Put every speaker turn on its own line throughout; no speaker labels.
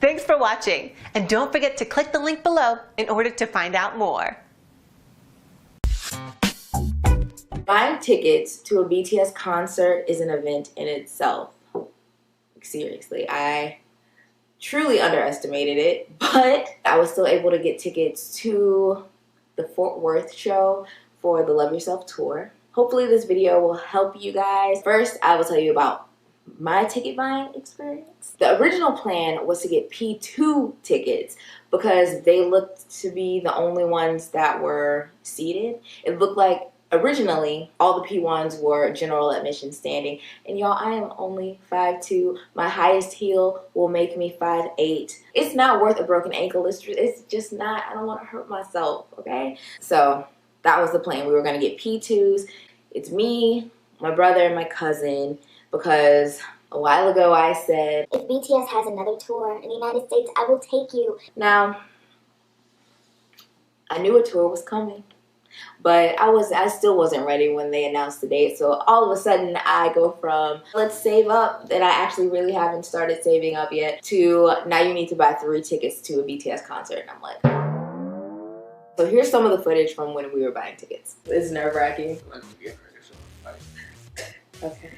Thanks for watching, and don't forget to click the link below in order to find out more.
Buying tickets to a BTS concert is an event in itself. Seriously, I truly underestimated it, but I was still able to get tickets to the Fort Worth show for the Love Yourself tour. Hopefully this video will help you guys. First, I will tell you about my ticket buying experience. The original plan was to get P2 tickets because they looked to be the only ones that were seated. It looked like originally all the P1s were general admission standing, and y'all, I am only 5'2". My highest heel will make me 5'8". It's not worth a broken ankle. It's just not. I don't want to hurt myself, okay? So that was the plan. We were going to get P2s. It's me, my brother, and my cousin, because a while ago I said,
if BTS has another tour in the United States, I will take you.
Now, I knew a tour was coming, but I still wasn't ready when they announced the date. So all of a sudden I go from let's save up, that I actually really haven't started saving up yet, to now you need to buy 3 tickets to a BTS concert. And I'm like, so here's some of the footage from when we were buying tickets. It's nerve-wracking. Okay.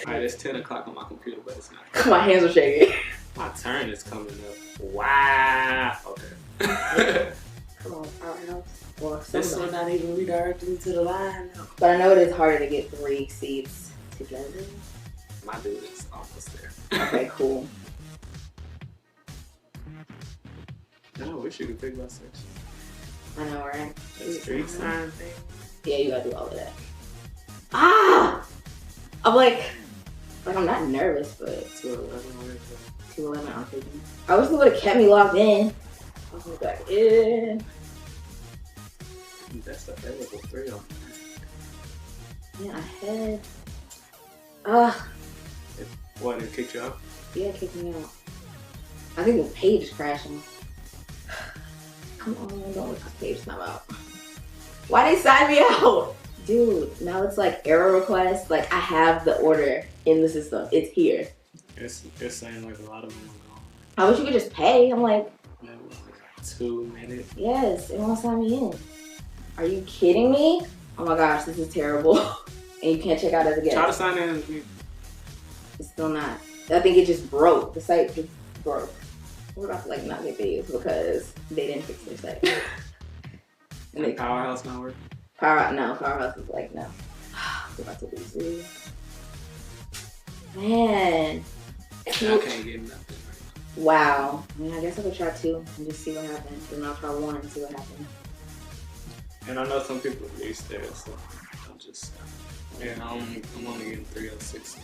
Alright, it's 10 o'clock on my computer, but it's not.
My hands are shaking.
My turn is coming up. Wow. Okay.
Come on, powerhouse. Well,
This will not even redirect me to the line now.
but I know it is harder to get 3 seats together.
My dude is almost there.
Okay, cool.
I wish you could pick my section.
I know, right?
The street sign thing.
Yeah, you gotta do all of that. Ah! I'm like I'm not nervous, but 211 I'm thinking. I wish they would have kept me logged in. I'll go back in.
That's available for you.
Yeah, I had.
What, it kicked you out?
Yeah, it kicked me out. I think the page is crashing. Come on, don't let this page come out. Why they sign me out? Dude, now it's like error request. Like, I have the order in the system. It's here.
It's saying like a lot of them are gone.
I wish you could just pay. I'm like,
That was like 2 minutes.
yes, it won't sign me in. Are you kidding me? Oh my gosh, this is terrible. And you can't check out as a guest.
Try to sign in.
It's still not. I think it just broke. The site just broke. We're about to like not get videos because they didn't fix their site. And they,
Powerhouse not working.
Powerhouse is like, no. We're about to lose this. Man.
I can't get nothing right now.
Wow. I mean, I guess I could try 2 and just see what happens. And I'll try 1 and see what happens.
And I know some people released there, so I'm just, I'm only getting 306.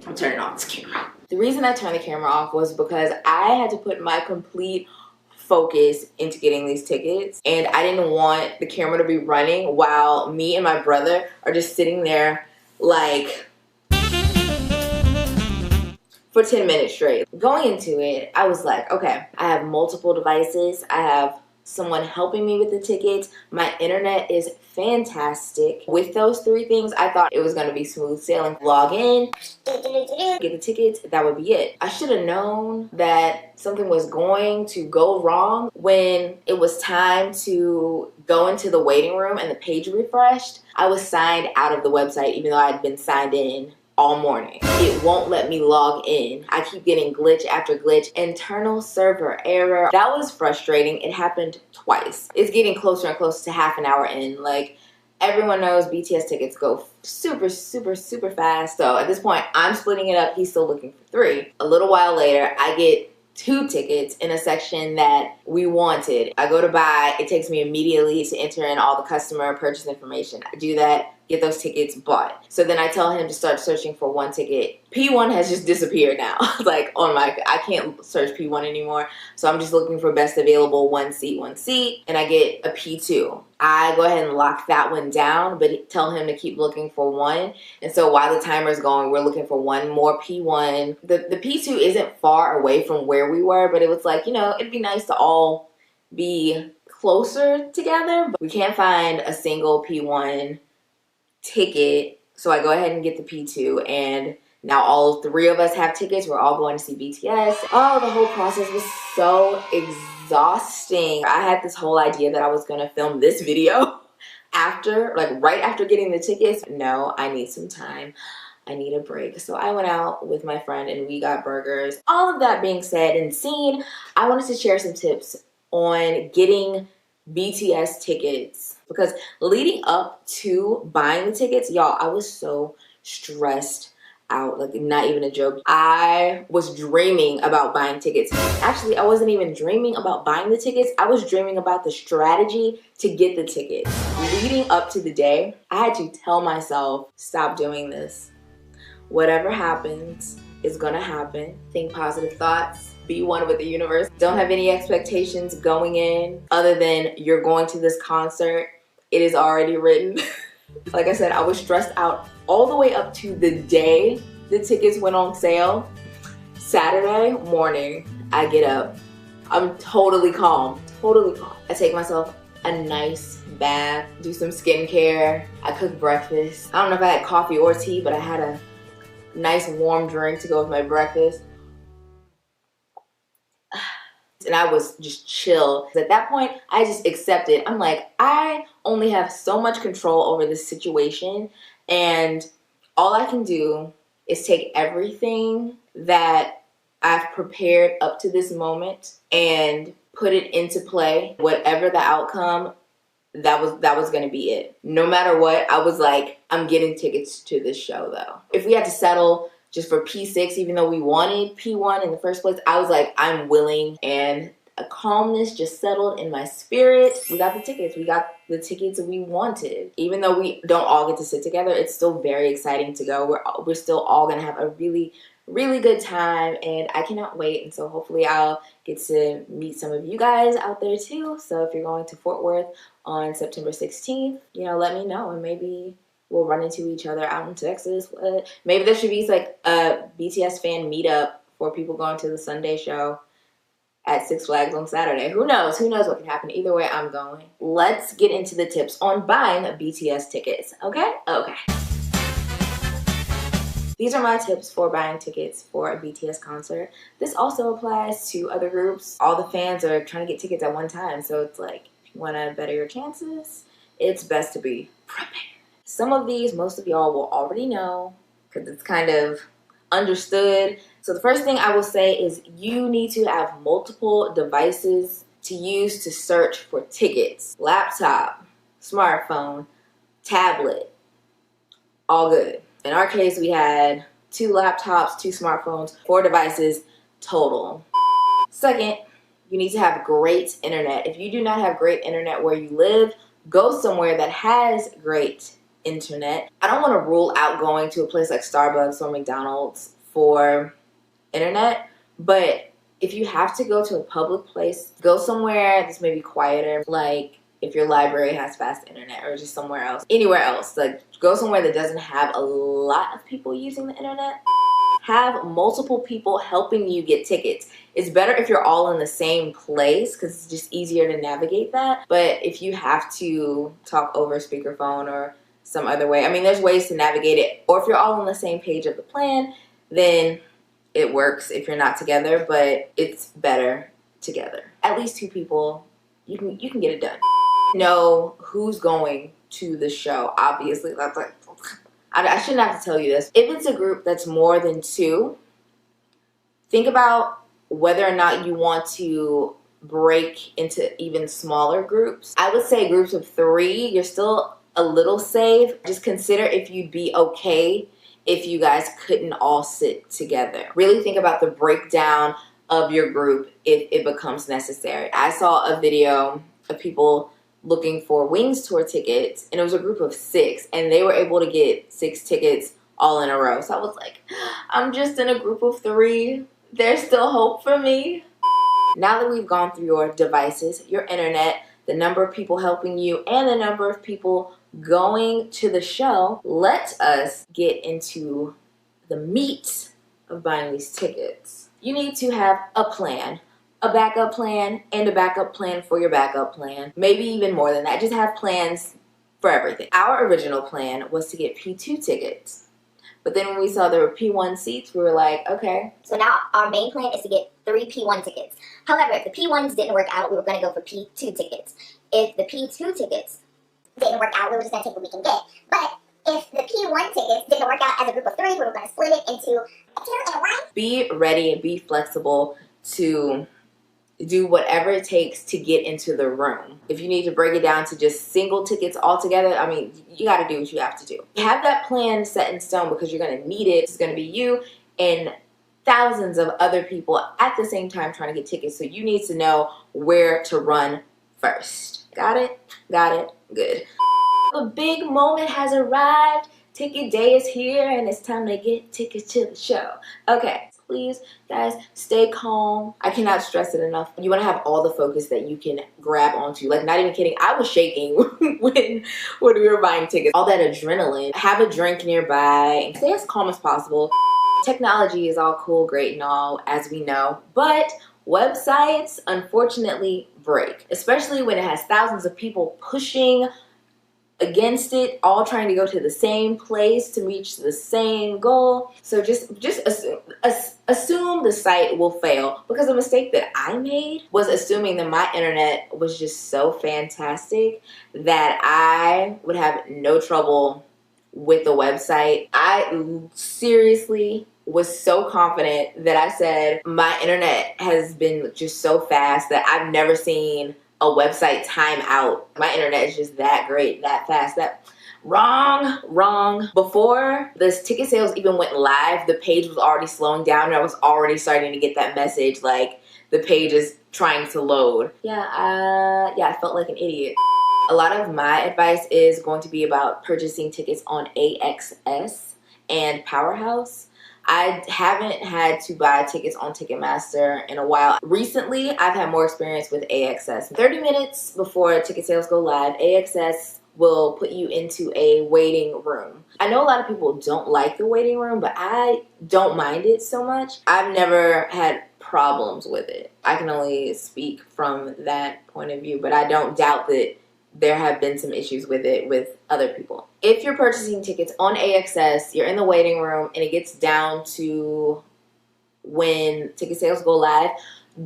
I'm turning off this camera. The reason I turned the camera off was because I had to put my complete focus into getting these tickets, and I didn't want the camera to be running while me and my brother are just sitting there like for 10 minutes straight. Going into it, I was like, okay, I have multiple devices. I have someone helping me with the tickets. My internet is fantastic. With those 3 things, I thought it was going to be smooth sailing. Log in, get the tickets, that would be it. I should have known that something was going to go wrong when it was time to go into the waiting room and the page refreshed. I was signed out of the website even though I had been signed in all morning. It won't let me log in. I keep getting glitch after glitch. Internal server error. That was frustrating. It happened twice. It's getting closer and closer to half an hour in. Like, everyone knows BTS tickets go super, super, super fast. So at this point, I'm splitting it up. He's still looking for 3. A little while later, I get 2 tickets in a section that we wanted. I go to buy. It takes me immediately to enter in all the customer purchase information. I do that, get those tickets bought. So then I tell him to start searching for 1 ticket. P1 has just disappeared now. Like, I can't search P1 anymore. So I'm just looking for best available 1 seat, and I get a P2. I go ahead and lock that one down, but tell him to keep looking for 1. And so while the timer is going, we're looking for 1 more P1. The P2 isn't far away from where we were, but it was like, you know, it'd be nice to all be closer together. But we can't find a single P1 ticket, so I go ahead and get the P2, and Now all three of us have tickets. We're all going to see BTS. Oh, the whole process was so exhausting. I had this whole idea that I was gonna film this video after, like right after getting the tickets. No, I need some time. I need a break. So I went out with my friend and we got burgers. All of that being said and seen, I wanted to share some tips on getting BTS tickets, because leading up to buying the tickets, y'all, I was so stressed out, like not even a joke. I was dreaming about buying tickets. Actually, I wasn't even dreaming about buying the tickets. I was dreaming about the strategy to get the tickets. Leading up to the day, I had to tell myself, stop doing this. Whatever happens is gonna happen. Think positive thoughts. Be one with the universe. Don't have any expectations going in other than you're going to this concert. It is already written. Like I said, I was stressed out all the way up to the day the tickets went on sale. Saturday morning, I get up. I'm totally calm, totally calm. I take myself a nice bath, do some skincare. I cook breakfast. I don't know if I had coffee or tea, but I had a nice warm drink to go with my breakfast. And I was just chill. At that point, I just accepted. I'm like, I only have so much control over this situation, and all I can do is take everything that I've prepared up to this moment and put it into play. Whatever the outcome, that was gonna be it. No matter what, I was like, I'm getting tickets to this show though. If we had to settle just for P6, even though we wanted P1 in the first place, I was like, I'm willing, and a calmness just settled in my spirit. We got the tickets. We got the tickets we wanted. Even though we don't all get to sit together, it's still very exciting to go. We're still all gonna have a really, really good time, and I cannot wait. And so hopefully I'll get to meet some of you guys out there too. So if you're going to Fort Worth on September 16th, you know, let me know, and maybe we'll run into each other out in Texas. Maybe there should be like a BTS fan meetup for people going to the Sunday show at Six Flags on Saturday. Who knows? Who knows what can happen? Either way, I'm going. Let's get into the tips on buying BTS tickets, okay? Okay. These are my tips for buying tickets for a BTS concert. This also applies to other groups. All the fans are trying to get tickets at one time, so it's like, if you want to better your chances, it's best to be prepared. Some of these, most of y'all will already know because it's kind of understood. So the first thing I will say is you need to have multiple devices to use to search for tickets. Laptop, smartphone, tablet, all good. In our case, we had 2 laptops, 2 smartphones, 4 devices total. Second, you need to have great internet. If you do not have great internet where you live, go somewhere that has great internet. I don't want to rule out going to a place like Starbucks or McDonald's for internet, but if you have to go to a public place, go somewhere that's maybe quieter, like if your library has fast internet, or just somewhere else, anywhere else. Like, go somewhere that doesn't have a lot of people using the internet. Have multiple people helping you get tickets. It's better if you're all in the same place because it's just easier to navigate that. But if you have to talk over speakerphone or some other way, I mean, there's ways to navigate it. Or if you're all on the same page of the plan, then it works if you're not together, but it's better together. At least 2 people, you can get it done. Know who's going to the show. Obviously, that's like, I shouldn't have to tell you this. If it's a group that's more than 2, think about whether or not you want to break into even smaller groups. I would say groups of 3, you're still a little safe. Just consider if you'd be okay if you guys couldn't all sit together. Really think about the breakdown of your group if it becomes necessary. I saw a video of people looking for Wings tour tickets, and it was a group of 6, and they were able to get 6 tickets all in a row. So I was like, I'm just in a group of 3. There's still hope for me. Now that we've gone through your devices, your internet, the number of people helping you, and the number of people going to the show, let us get into the meat of buying these tickets. You need to have a plan. A backup plan and a backup plan for your backup plan. Maybe even more than that. Just have plans for everything. Our original plan was to get P2 tickets. But then when we saw there were P1 seats, we were like, okay.
So now our main plan is to get 3 P1 tickets. However, if the P1s didn't work out, we were going to go for P2 tickets. If the P2 tickets didn't work out, we were just going to take what we can get. But if the P1 tickets didn't work out as a group of 3, we were going to split it into 2 and 1.
Be ready and be flexible to do whatever it takes to get into the room. If you need to break it down to just single tickets altogether, I mean, you got to do what you have to do. Have that plan set in stone because you're going to need it. It's going to be you and thousands of other people at the same time trying to get tickets. So you need to know where to run first. Got it? Got it? Good. A big moment has arrived. Ticket day is here and it's time to get tickets to the show. Okay. Please, guys, stay calm. I cannot stress it enough. You want to have all the focus that you can grab onto. Like, not even kidding. I was shaking when we were buying tickets. All that adrenaline. Have a drink nearby. Stay as calm as possible. Technology is all cool, great, and all, as we know. But websites, unfortunately, break. Especially when it has thousands of people pushing against it, all trying to go to the same place to reach the same goal. So just assume the site will fail, because a mistake that I made was assuming that my internet was just so fantastic that I would have no trouble with the website. I seriously was so confident that I said my internet has been just so fast that I've never seen a website time out. My internet is just that great, that fast, that wrong. Before this ticket sales even went live, the page was already slowing down and I was already starting to get that message like the page is trying to load. Yeah, I felt like an idiot. A lot of my advice is going to be about purchasing tickets on AXS and Powerhouse. I haven't had to buy tickets on Ticketmaster in a while. Recently, I've had more experience with AXS. 30 minutes before ticket sales go live, AXS will put you into a waiting room. I know a lot of people don't like the waiting room, but I don't mind it so much. I've never had problems with it. I can only speak from that point of view, but I don't doubt that there have been some issues with it with other people. If you're purchasing tickets on AXS, you're in the waiting room and it gets down to when ticket sales go live,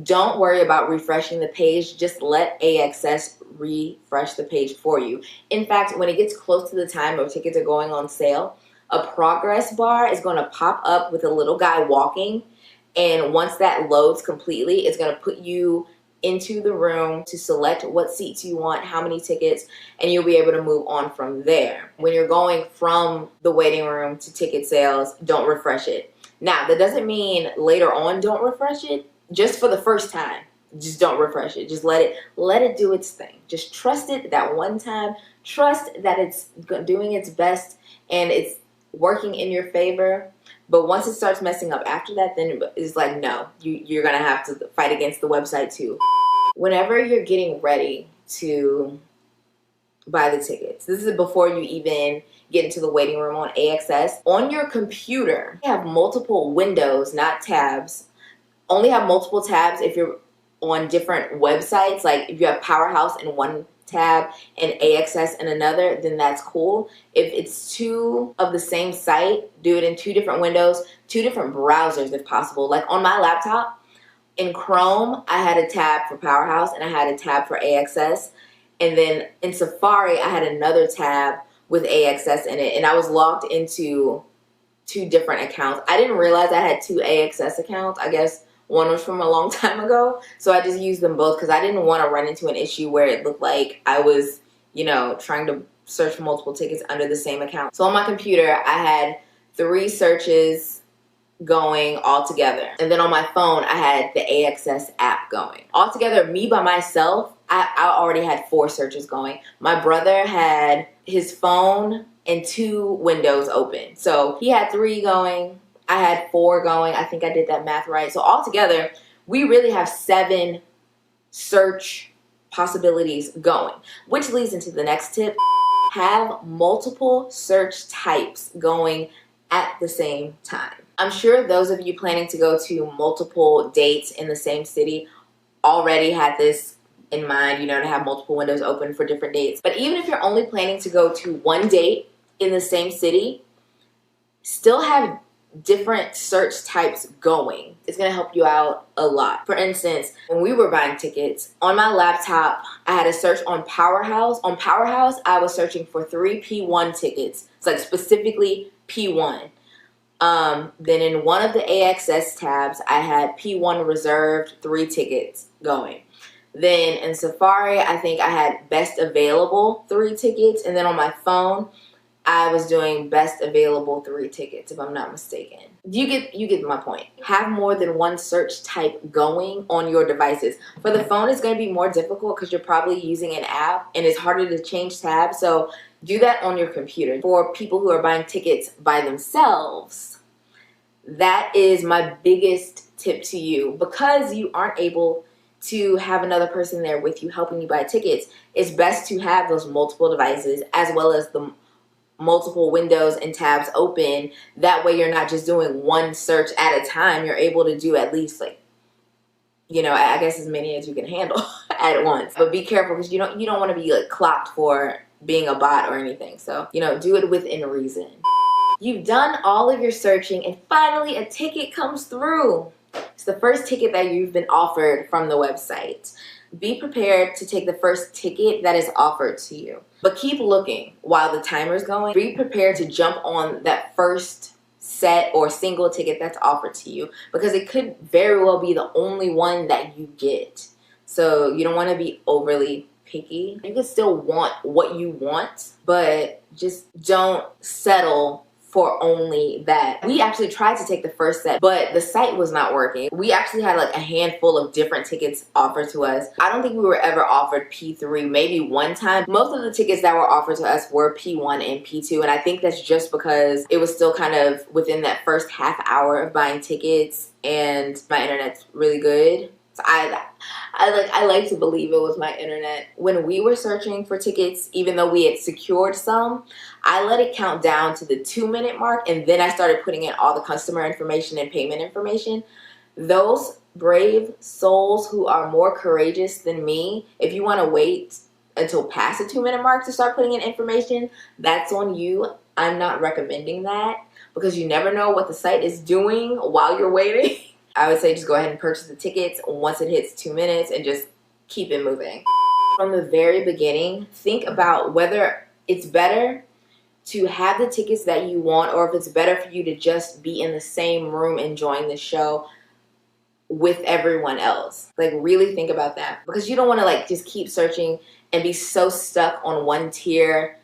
don't worry about refreshing the page. Just let AXS refresh the page for you. In fact, when it gets close to the time where tickets are going on sale, a progress bar is going to pop up with a little guy walking, and once that loads completely, it's going to put you into the room to select what seats you want, how many tickets, and you'll be able to move on from there. When you're going from the waiting room to ticket sales, don't refresh it. Now, that doesn't mean later on don't refresh it. Just for the first time, just don't refresh it. Just let it do its thing. Just trust it that one time. Trust that it's doing its best and it's working in your favor. But once it starts messing up after that, then it's like, no, you're going to have to fight against the website too. Whenever you're getting ready to buy the tickets, this is before you even get into the waiting room on AXS. On your computer, you have multiple windows, not tabs. Only have multiple tabs if you're on different websites. Like if you have Powerhouse in one tab and AXS in another, then that's cool. If it's two of the same site, do it in two different windows, two different browsers if possible. Like on my laptop, in Chrome, I had a tab for Powerhouse and I had a tab for AXS. And then in Safari, I had another tab with AXS in it. And I was logged into two different accounts. I didn't realize I had two AXS accounts. I guess one was from a long time ago, so I just used them both because I didn't want to run into an issue where it looked like I was, trying to search for multiple tickets under the same account. So on my computer, I had 3 searches going all together. And then on my phone, I had the AXS app going. Altogether, me by myself, I already had 4 searches going. My brother had his phone and 2 windows open. So he had 3 going. I had 4 going. I think I did that math right. So altogether, we really have 7 search possibilities going, which leads into the next tip. Have multiple search types going at the same time. I'm sure those of you planning to go to multiple dates in the same city already had this in mind, to have multiple windows open for different dates. But even if you're only planning to go to one date in the same city, still have different search types going. It's gonna help you out a lot. For instance, when we were buying tickets, on my laptop, I had a search on Powerhouse. On Powerhouse, I was searching for 3 P1 tickets. It's like specifically P1. Then in one of the AXS tabs, I had P1 reserved 3 tickets going. Then in Safari, I think I had best available 3 tickets. And then on my phone, I was doing best available 3 tickets, if I'm not mistaken. You get my point. Have more than one search type going on your devices. For the phone, it's going to be more difficult because you're probably using an app and it's harder to change tabs. So do that on your computer. For people who are buying tickets by themselves, that is my biggest tip to you. Because you aren't able to have another person there with you helping you buy tickets, it's best to have those multiple devices as well as the multiple windows and tabs open. That way you're not just doing one search at a time. You're able to do at least, like, you know, I guess as many as you can handle at once. But be careful because you don't want to be like clocked for being a bot or anything. So, you know, do it within reason. You've done all of your searching and finally a ticket comes through. It's the first ticket that you've been offered from the website. Be prepared to take the first ticket that is offered to you. But keep looking while the timer's going. Be prepared to jump on that first set or single ticket that's offered to you because it could very well be the only one that you get. So you don't want to be overly picky. You can still want what you want, but just don't settle for only that. We actually tried to take the first set, but the site was not working. We actually had like a handful of different tickets offered to us. I don't think we were ever offered P3, maybe one time. Most of the tickets that were offered to us were P1 and P2, and I think that's just because it was still kind of within that first half hour of buying tickets and my internet's really good. So I like to believe it was my internet. When we were searching for tickets, even though we had secured some, I let it count down to the 2-minute mark and then I started putting in all the customer information and payment information. Those brave souls who are more courageous than me, if you want to wait until past the 2-minute mark to start putting in information, that's on you. I'm not recommending that because you never know what the site is doing while you're waiting. I would say just go ahead and purchase the tickets once it hits 2 minutes and just keep it moving. From the very beginning, think about whether it's better to have the tickets that you want or if it's better for you to just be in the same room enjoying the show with everyone else. Like, really think about that because you don't want to like just keep searching and be so stuck on one tier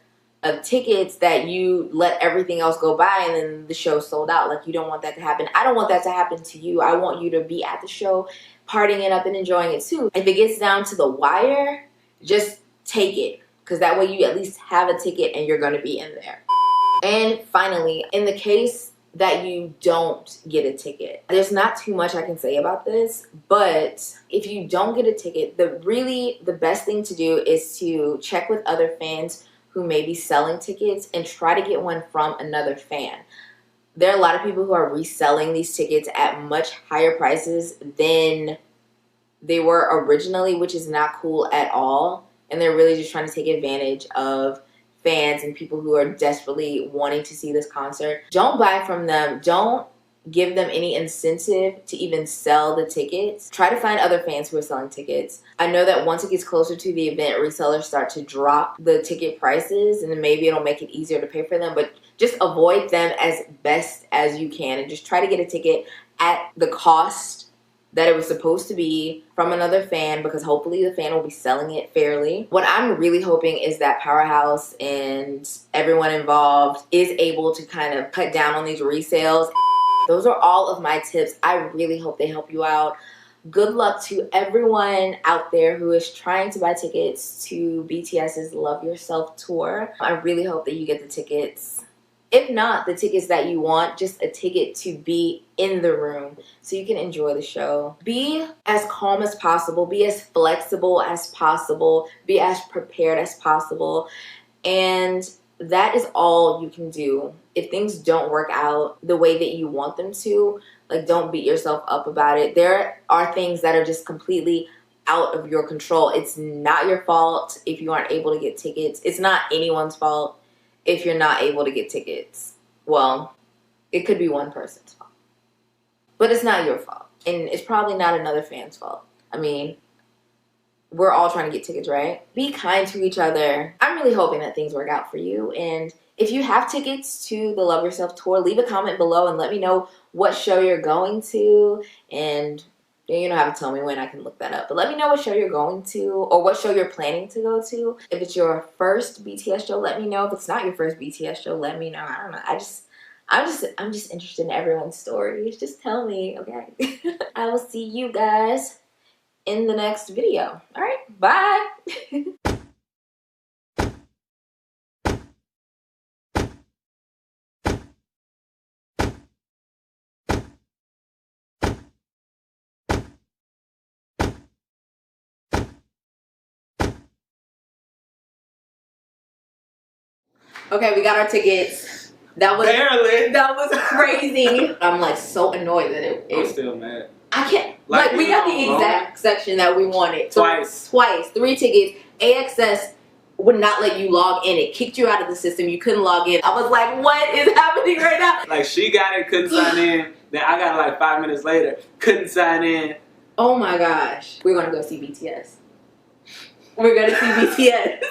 of tickets that you let everything else go by and then the show's sold out. Like, you don't want that to happen. I don't want that to happen to you. I want you to be at the show, partying it up and enjoying it too. If it gets down to the wire, just take it because that way you at least have a ticket and you're going to be in there. And finally, in the case that you don't get a ticket, there's not too much I can say about this, but if you don't get a ticket, the best thing to do is to check with other fans who may be selling tickets and try to get one from another fan. There are a lot of people who are reselling these tickets at much higher prices than they were originally, which is not cool at all. And they're really just trying to take advantage of fans and people who are desperately wanting to see this concert. Don't buy from them. Don't give them any incentive to even sell the tickets. Try to find other fans who are selling tickets. I know that once it gets closer to the event, resellers start to drop the ticket prices and then maybe it'll make it easier to pay for them, but just avoid them as best as you can and just try to get a ticket at the cost that it was supposed to be from another fan because hopefully the fan will be selling it fairly. What I'm really hoping is that Powerhouse and everyone involved is able to kind of cut down on these resales. Those are all of my tips. I really hope they help you out. Good luck to everyone out there who is trying to buy tickets to BTS's Love Yourself tour. I really hope that you get the tickets. If not the tickets that you want, just a ticket to be in the room so you can enjoy the show. Be as calm as possible. Be as flexible as possible. Be as prepared as possible. And that is all you can do. If things don't work out the way that you want them to, like, don't beat yourself up about it. There are things that are just completely out of your control. It's not your fault if you aren't able to get tickets. It's not anyone's fault if you're not able to get tickets. Well, It could be one person's fault. But it's not your fault. And it's probably not another fan's fault. I mean, we're all trying to get tickets, right? Be kind to each other. I'm really hoping that things work out for you. And if you have tickets to the Love Yourself tour, leave a comment below and let me know what show you're going to. And you don't have to tell me when, I can look that up. But let me know what show you're going to or what show you're planning to go to. If it's your first BTS show, let me know. If it's not your first BTS show, let me know. I don't know. I'm just interested in everyone's stories. Just tell me, okay? I will see you guys in the next video. All right, bye. Okay, we got our tickets. That was
barely.
That was crazy. I'm like so annoyed that
I'm still mad.
I can't. Like we got the exact section that we wanted. Twice, 3 tickets. AXS would not let you log in. It kicked you out of the system. You couldn't log in. I was like, what is happening right now?
Like she got it, couldn't sign in. Then I got it like 5 minutes later, couldn't sign in.
Oh my gosh. We're gonna go see BTS. We're gonna see BTS.